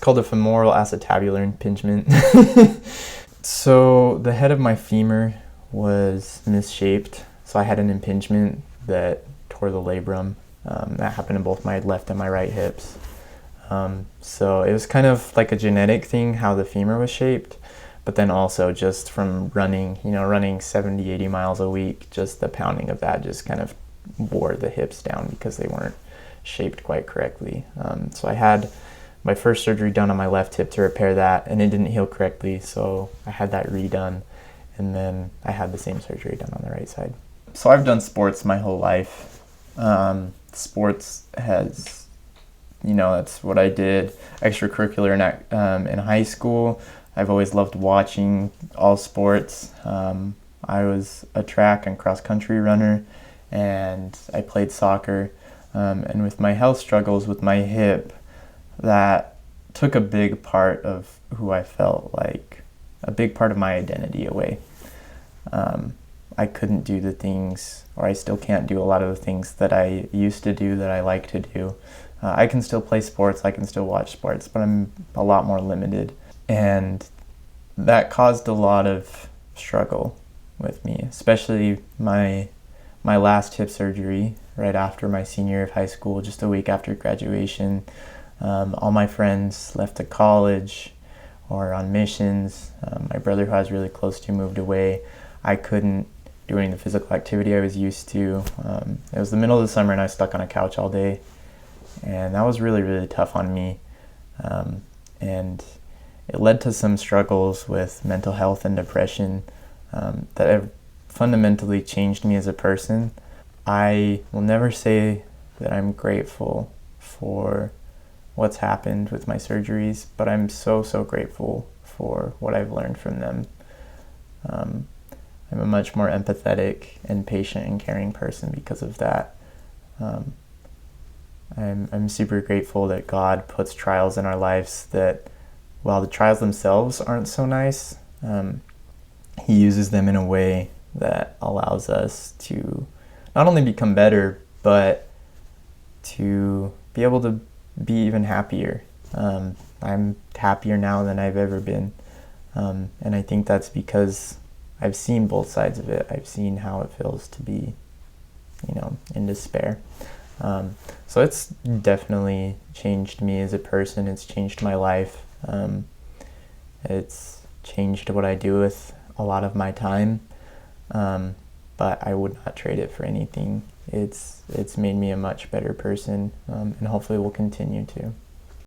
called a femoral acetabular impingement. So the head of my femur was misshaped. So I had an impingement that tore the labrum. That happened in both my left and my right hips. So it was kind of like a genetic thing, how the femur was shaped, but then also just from running 70, 80 miles a week, just the pounding of that just kind of wore the hips down because they weren't shaped quite correctly. So I had my first surgery done on my left hip to repair that, and it didn't heal correctly, so I had that redone, and then I had the same surgery done on the right side. So I've done sports my whole life. Sports has, that's what I did. Extracurricular in high school. I've always loved watching all sports. I was a track and cross country runner, and I played soccer. And with my health struggles with my hip, that took a big part of who I felt like, a big part of my identity away. I couldn't do the things, or I still can't do a lot of the things that I used to do that I like to do. I can still play sports, I can still watch sports, but I'm a lot more limited. And that caused a lot of struggle with me, especially my last hip surgery right after my senior year of high school, just a week after graduation. All my friends left to college or on missions. My brother, who I was really close to, moved away. I couldn't do any of the physical activity I was used to. It was the middle of the summer and I was stuck on a couch all day. And that was really, really tough on me. And it led to some struggles with mental health and depression that have fundamentally changed me as a person. I will never say that I'm grateful for what's happened with my surgeries, but I'm so, so grateful for what I've learned from them. I'm a much more empathetic and patient and caring person because of that. I'm super grateful that God puts trials in our lives that, while the trials themselves aren't so nice, He uses them in a way that allows us to not only become better, but to be able to be even happier. I'm happier now than I've ever been. And I think that's because I've seen both sides of it. I've seen how it feels to be, in despair. So it's definitely changed me as a person. It's changed my life. It's changed what I do with a lot of my time. But I would not trade it for anything. It's made me a much better person, and hopefully will continue to.